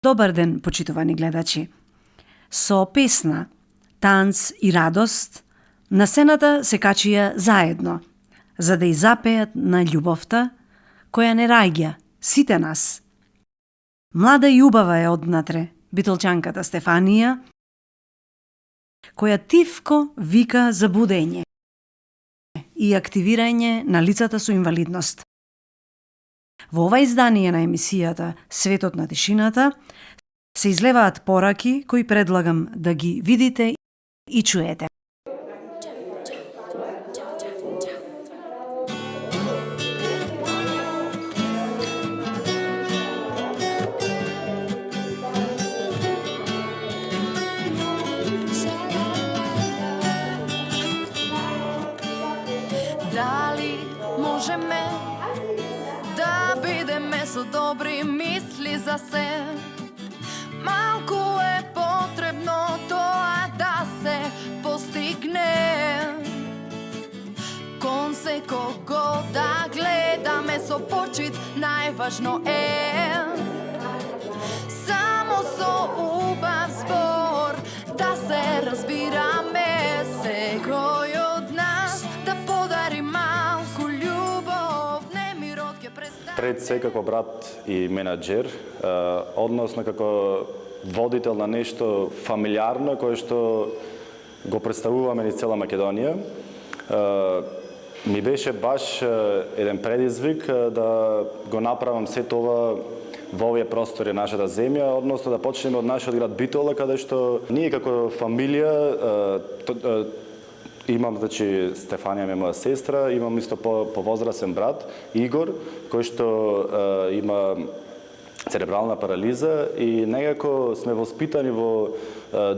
Добар ден, почитувани гледачи. Со песна, танц и радост на сцената се качија заедно, за да изапеат на љубовта која не раѓа сите нас. Млада и убава е однатре битолчанката Стефанија, која тивко вика за будење и активирање на лицата со инвалидност. Во ова издание на емисијата Светот на тишината се излеваат пораки кои предлагам да ги видите и чуете. Дали можеме да бидеме со добри мисли за се? Малку е потребно тоа да се постигне. Кон секого да гледаме со почит, најважно е само со убав збор да се разбираме. Секој од нас да подари малку љубов, немирот ќе престане. Пред се како брат и менаџер, односно како водител на нешто фамилиарно кое што го представуваме низ цела Македонија, ми беше баш еден предизвик да го направам се тоа во овие простори нашата земја, односно да почнеме од нашиот град Битола, каде што ние како фамилија имам, значи, Стефанија ми е моја сестра, имам исто повозрасен брат, Игор, кој што има церебрална парализа и некако сме воспитани во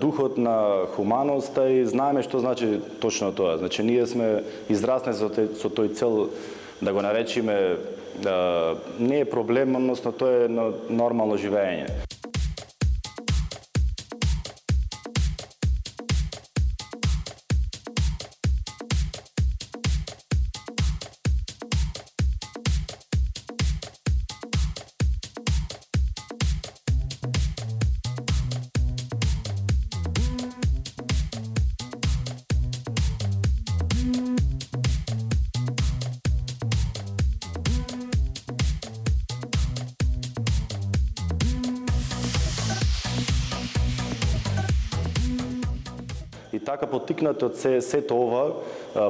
духот на хуманоста и знаеме што значи точно тоа. Значи, ние сме израснали со тој цел, да го наречиме, не е проблем, односно тоа е нормално живење. И така поттикнати од сето ова,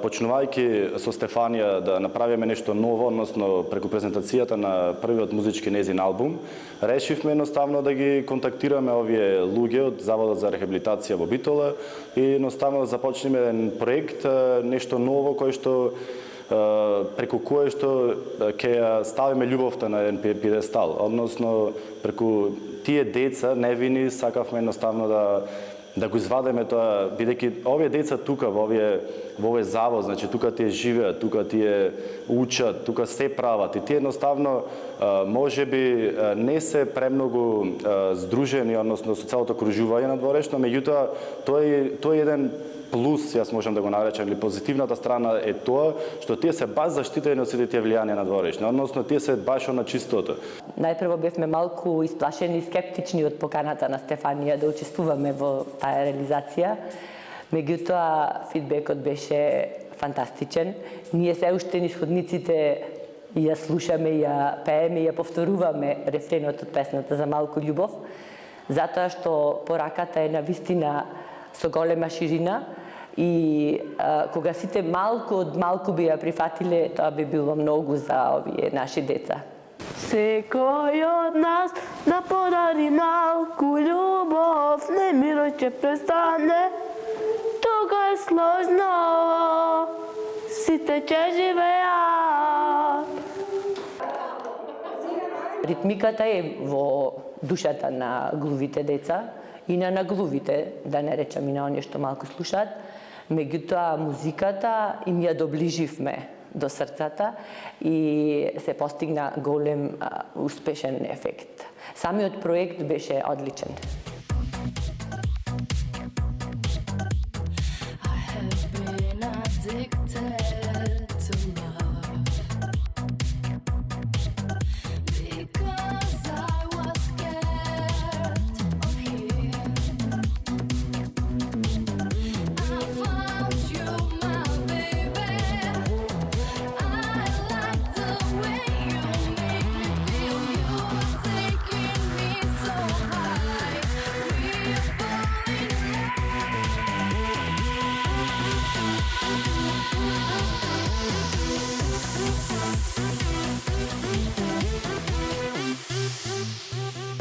почнувајќи со Стефанија да направиме нешто ново, односно преку презентацијата на првиот музички нејзин албум, решивме едноставно да ги контактираме овие луѓе од Заводот за рехабилитација во Битола и едноставно да започнеме еден проект, нешто ново кој што преку кое што ќе ја ставиме љубовта на еден пиедестал, односно преку тие деца невини сакавме едноставно да го извадиме тоа, бидејќи овие деца тука во овој завод, значи тука тие живеат, тука тие учат, тука се прават и тие едноставно можеби не се премногу здружени, односно со целото окружување на дворешно, меѓутоа тоа е еден плюс, јас можам да го наречам, или позитивната страна е тоа што тие се баш заштитени од сите тие влијанија на дворешно, односно тие се баш на чистото. Најпрво бевме малку исплашени и скептични од поканата на Стефанија да учествуваме во таа реализација. Меѓутоа, фидбекот беше фантастичен. Ние се уште низ ходниците ја слушаме, ја пееме, ја повторуваме рефренот од песната за малку љубов, затоа што пораката е навистина со голема ширина и кога сите малку од малку би ја прифатиле, тоа би било многу за овие наши деца. Секој од нас да подари малку љубов, немирот ќе престане, тога е сложно, сите ќе живеат. Ритмиката е во душата на глувите деца и на наглувите, да не речам и на оние што малку слушаат, меѓутоа музиката им ја доближивме до срцата и се постигна голем успешен ефект. Самиот проект беше одличен. Because I was scared.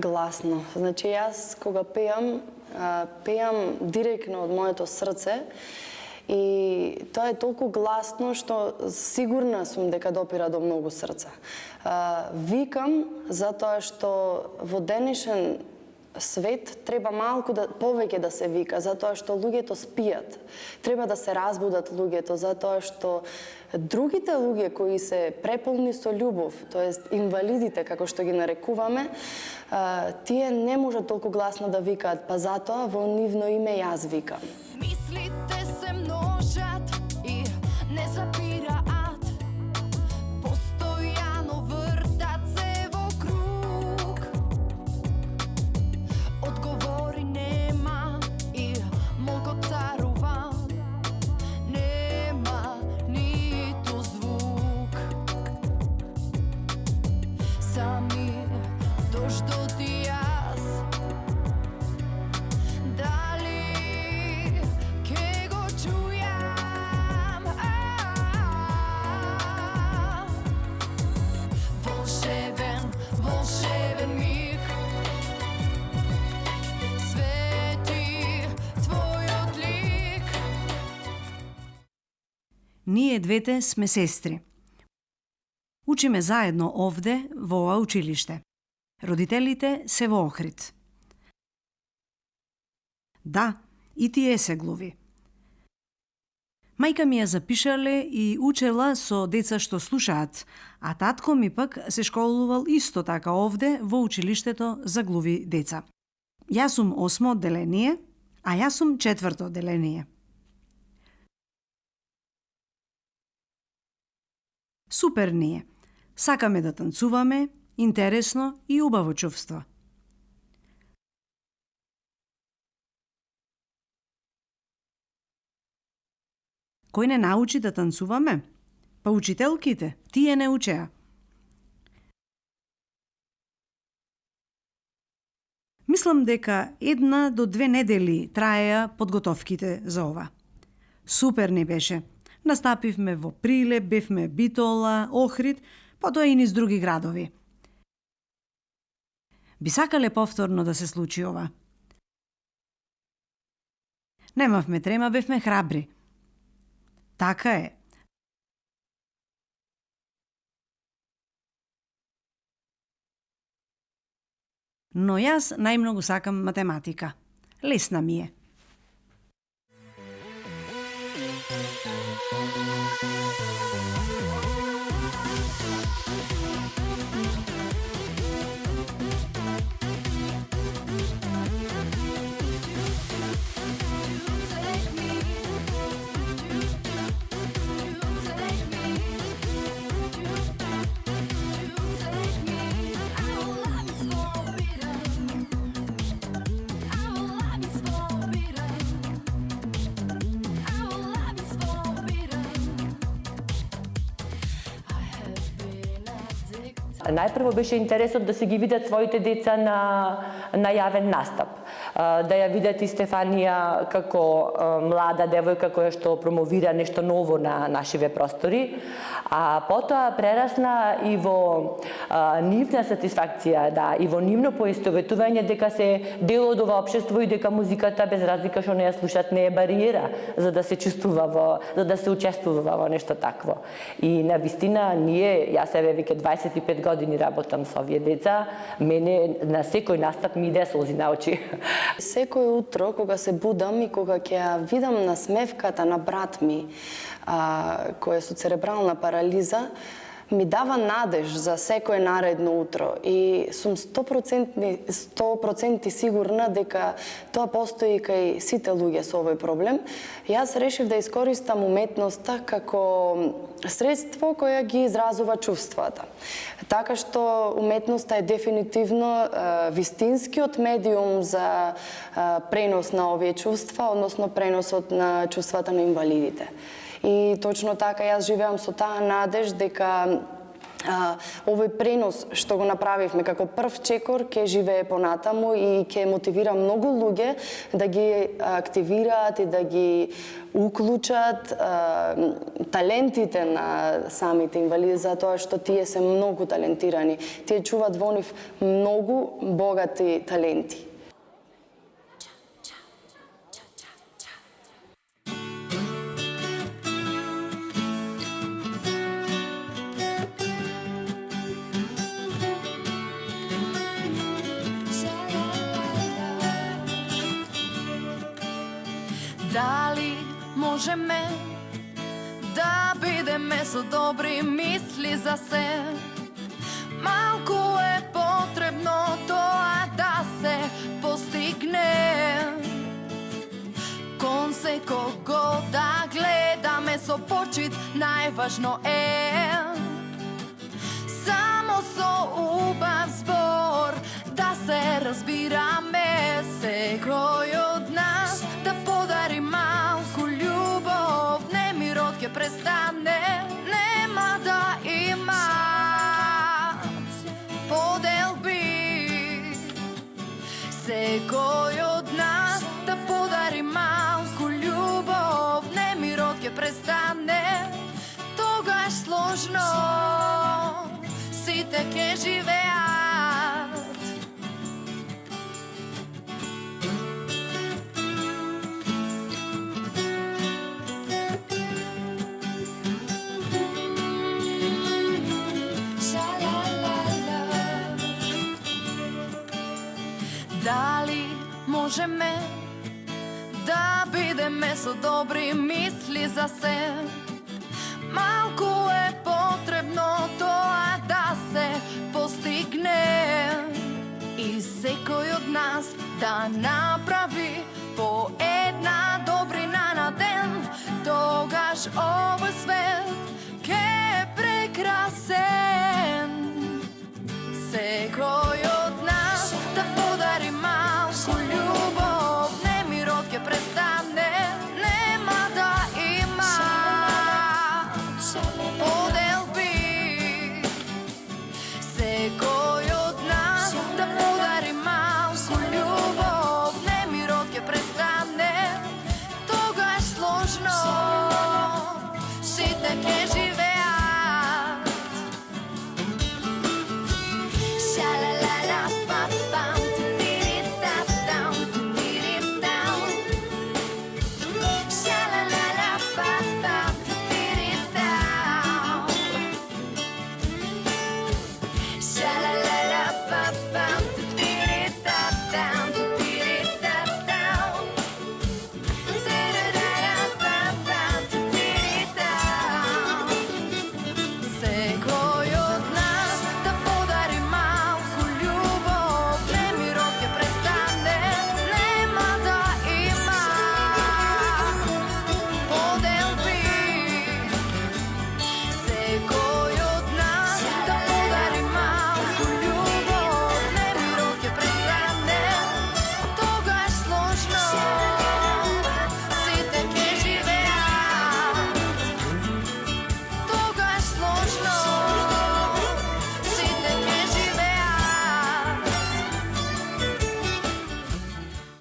Гласно. Значи јас кога пеам, пеам директно од моето срце и тоа е толку гласно што сигурна сум дека допира до многу срца. Викам затоа што во денешен свет треба малку повеќе да се вика, затоа што луѓето спијат. Треба да се разбудат луѓето, затоа што другите луѓе кои се преполни со љубов, тоест инвалидите како што ги нарекуваме, тие не можат толку гласно да викаат, па затоа во нивно име јас викам. Мислите се множат и не запираат, постојано вртат се во круг. Одговори нема и молкот царува, нема ниту звук. Сами дождот и јас, дали ке го чујам? Волшебен, волшебен миг, свети твојот лик. Ние двете сме сестри. Учиме заедно овде во ова училиште. Родителите се во Охрид. Да, и тие се глуви. Мајка ми ја запишале и учела со деца што слушаат, а татко ми пак се школувал исто така овде во училиштето за глуви деца. Јас сум 8 одделение, а јас сум 4 одделение. Супер ние. Сакаме да танцуваме, интересно и убаво чувство. Кој не научи да танцуваме? Па учителките, тие не учеа. Мислам дека 1 до 2 недели траеа подготовките за ова. Супер ни беше. Настапивме во Прилеп, бевме Битола, Охрид, потоа и низ други градови. Би сакале повторно да се случи ова. Немавме трема, бевме храбри. Така е. Но јас најмногу сакам математика. Лесна ми е. Најпрво беше интересот да се ги видат своите деца на јавен настап. Да ја видат и Стефанија како млада девојка која што промовира нешто ново на нашиве простори, а потоа прерасна и во нивна сатисфакција, да, и во нивно поистоветување дека се дел од ова општество и дека музиката, без разлика што не ја слушат, не е бариера за да се чувствува за да се учествува во нешто такво. И навистина ние, јас еве веќе 25 години работам со овие деца, мене на секој настап ми иде солзи на очи. Секој утро кога се будам и кога ќе ја видам насмевката на брат ми, кој е со церебрална парализа, ми дава надеж за секое наредно утро и сум 100% сигурна дека тоа постои кај сите луѓе со овој проблем. Јас решив да искористам уметноста како средство кое ги изразува чувствата. Така што уметноста е дефинитивно вистинскиот медиум за пренос на овие чувства, односно преносот на чувствата на инвалидите. И точно така јас живеам со таа надеж дека овој пренос што го направивме како прв чекор ќе живее понатаму и ќе мотивира многу луѓе да ги активираат и да ги уклучат талентите на самите инвалиди, затоа што тие се многу талентирани. Тие чуваат во нив многу богати таленти. Дали можеме да бидеме со добри мисли за се? Малку е потребно тоа да се постигне. Кон секого да гледаме со почит, најважно е само со убав збор да се разбираме, секој од нас да подари малку љубов, немирот ќе престане, нема да има поделби. Секој од нас да подари малку љубов, немирот ќе престане, тогаш сложно сите ќе живеат. Дали можеме да бидеме со добри мисли за се? Малку е потребно тоа да се постигне и секој од нас да направи по една добрина на ден, тогаш овој свет ке е прекрасен. Секој од нас да подари малку љубов, немирот ќе престане, нема да има поделби. Секој од нас да подари малку љубов, немирот ќе престане, тогаш сложно сите ќе живеат.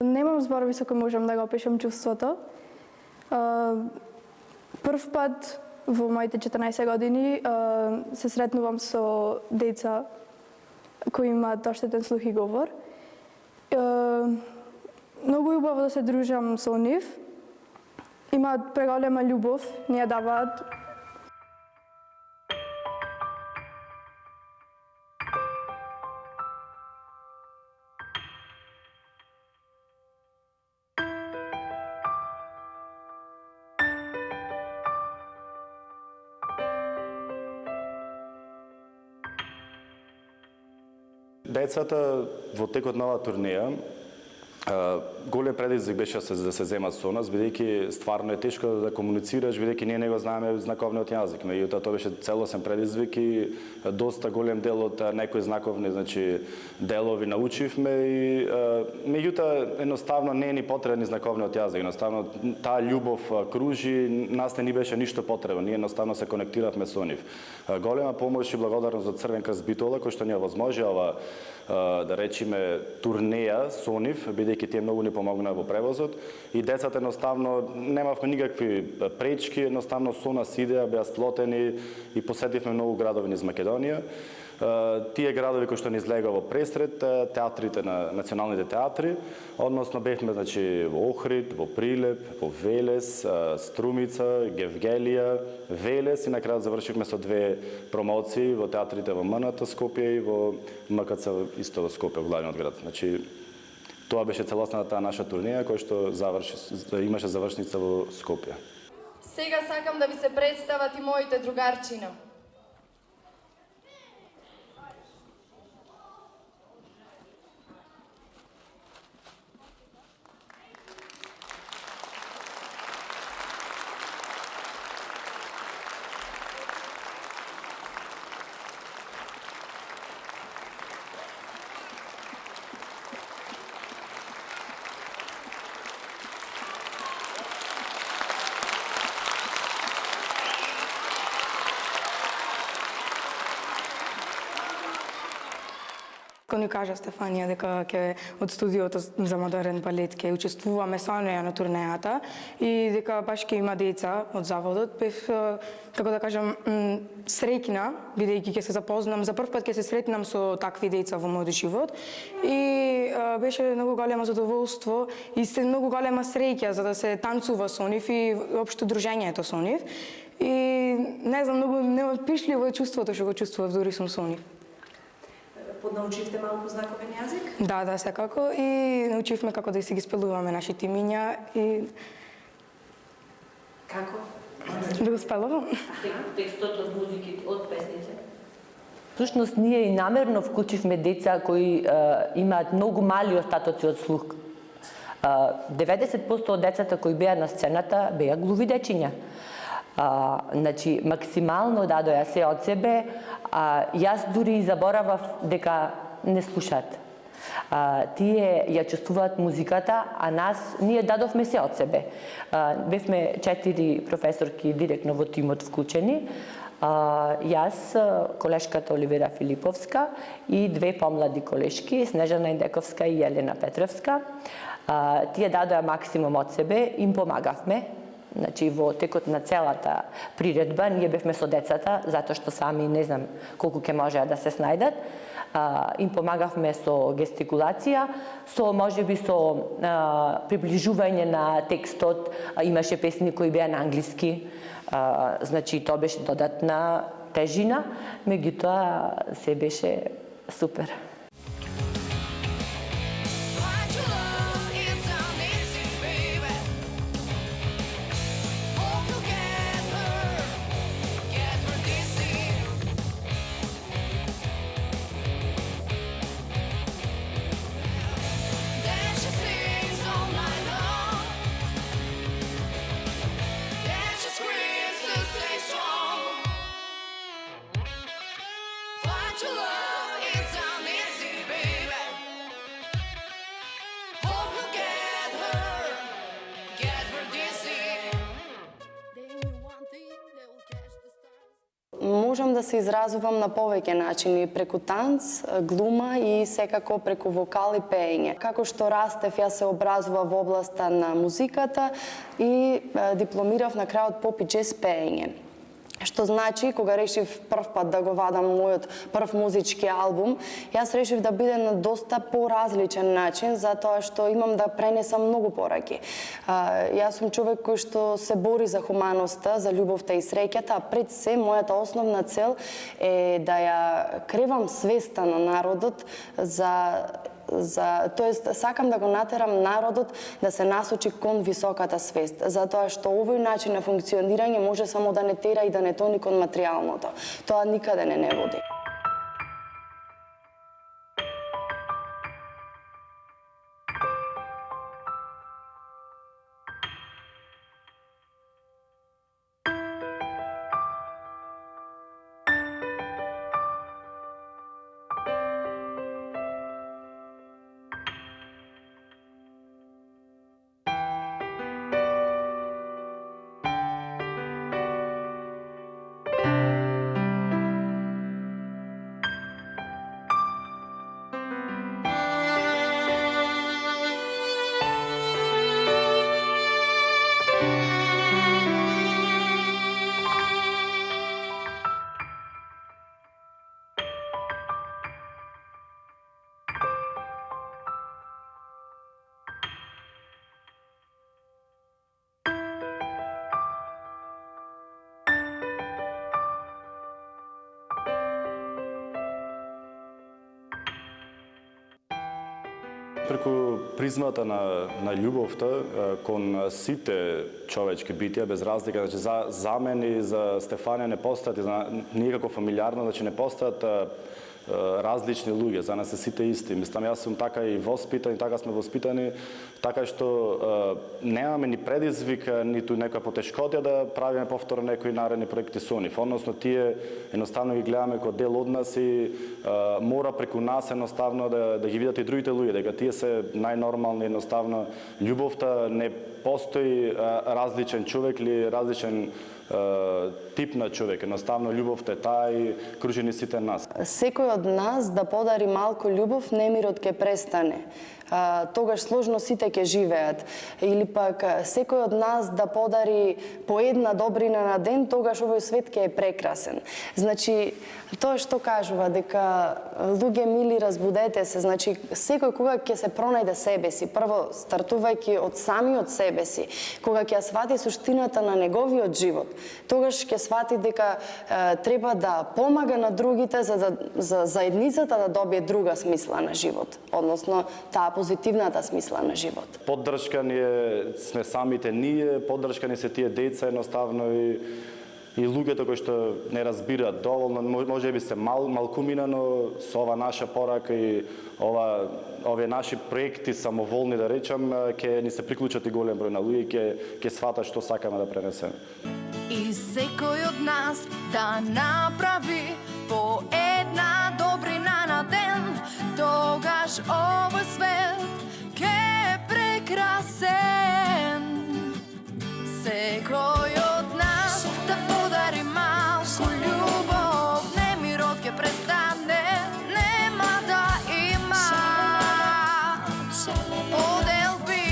Немам зборови со кои можам да го опишам чувството. Прв пат во моите 14 години се сретнувам со деца кои имаат оштетен слух и говор. Многу убаво да се дружам со нив. Имаат преголема љубов, ни ја даваат. Децата во текот на оваа турнеја Голем предизвик беше да се земат со нас, бидејќи стварно е тешко да комуницираш, бидејќи ние не го знаеме знаковниот јазик. Меѓутоа тоа беше целосен предизвик и доста голем дел од некои знаковни, делови научивме и меѓутоа едноставно не е ни потребен знаковниот јазик. Едноставно таа љубов кружи, нас не ни беше ништо потребно. Ние едноставно се конектиравме со нив. Голема помош и благодарност од Црвен крст Битола кој што ни овозможи ова да речеме турнеја со нив, бидејќи тие многу ни помогнаа во превозот и децата едноставно немавме никакви пречки, едноставно со нас идеа, беа сплотени и посетивме многу градови низ Македонија. Тие градови кои што ни излега во пресред, театрите на националните театри, односно бевме во Охрид, во Прилеп, во Велес, Струмица, Гевгелија, Велес и на крајот завршивме со 2 промоции во театрите во МНТ Скопје и во МКЦ исто во Скопје, главниот град. Тоа беше целосната таа наша турнеја која што имаше завршница во Скопје. Сега сакам да ви се представат и моите другарчина. Кога ни кажа Стефанија дека ќе од студиото за модерен балет ќе учествуваме со неја на турнејата и дека баш ќе има деца од заводот, бев, како да кажам, среќна, бидејќи ќе се запознам, за прв пат ќе се сретнам со такви деца во мојот живот и беше многу големо задоволство и се многу голема среќа за да се танцува со нив и општо дружењето со нив. И не знам, многу неопишливо е чувството што го чувствував дури сум со нив. Поднаучивте малку знаковен јазик? Да, секако. И научивме како да си ги спелуваме нашите имиња и... Како? Да го спелувам. Текстот од музиките, од песните. Всушност, ние и намерно вклучивме деца кои имаат многу мали остатоци од слух. 90% од децата кои беа на сцената беа глуви дечиња. Значи, максимално дадоа се од себе, јас дури и заборавав дека не слушаат. Тие ја чувствуваат музиката, а ние дадовме се од себе. Бевме 4 професорки директно во тимот вклучени. Јас, колешката Оливера Филиповска и 2 помлади колешки, Снежана Индековска и Елена Петревска. Тие дадоа максимум од себе, им помагавме. Значи, во текот на целата приредба, ние бевме со децата, затоа што сами не знам колку ќе можеа да се снајдат. Им помагавме со гестикулација, можеби со приближување на текстот, имаше песни кои беа на англиски, значи тоа беше додатна тежина, меѓутоа се беше супер. Можам да се изразувам на повеќе начини, преку танц, глума и секако преку вокал и пеење. Како што растев, јас се образува во областа на музиката и дипломирав на крајот поп и джез пеење. Што значи, кога решив прв пат да го вадам мојот прв музички албум, јас решив да биде на доста поразличен начин, затоа што имам да пренесам многу пораки. Јас сум човек кој што се бори за хуманоста, за љубовта и среќата, а пред се, мојата основна цел е да ја кревам свеста на народот тоест, сакам да го натерам народот да се насочи кон високата свест, затоа што овој начин на функционирање може само да не тера и да не тони кон материјалното. Тоа никаде не води. Преку призмата на љубовта кон сите човечки битија без разлика, значи за мене и за Стефанија не постојат никако фамилиарно, значи не постојат различни луѓе, за нас се сите исти. Мислам, јас сум така и воспитан, и така сме воспитани, така што немаме ни предизвик, ниту некоја потешкотија да правиме повторно некои наредни проекти со нив. Односно, тие едноставно ги гледаме како дел од нас и мора преку нас едноставно да ги видат и другите луѓе, дека тие се најнормални, едноставно љубовта не постои различен човек или различен тип на човек. Едноставно љубовта е таа и кружи ни сите нас. Секој од нас да подари малку љубов, немирот ќе престане. Тогаш сложно сите ќе живеат. Или пак секој од нас да подари по една добрина на ден, тогаш овој свет ќе е прекрасен. Значи, тоа што кажува, дека луѓе мили, разбудете се, значи секој кога ќе се пронајде себе си, прво стартувајќи од самиот себе си, кога ќе свати суштината на неговиот живот, тогаш ќе свати дека треба да помага на другите за заедницата да добие друга смисла на живот, односно таа позитивната смисла на живот. Поддршка ни сме самите ние, поддршка ни се тие деца едноставно и луѓето кои што не разбираат доволно, може би се малкумина, но со ова наша порака и овие наши проекти самоволни да речам, ќе ни се приклучат и голем број на луѓе, ќе сватат што сакаме да пренесеме. И секој од нас да направи по една добрина на ден, тогаш овој свет ќе е прекрасен. Секој од нас да подари малку љубов, немирот ќе престане, нема да има поделби.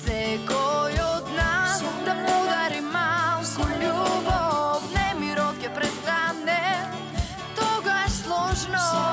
Секој од нас да подари малку љубов, немирот ќе престане, тогаш сложно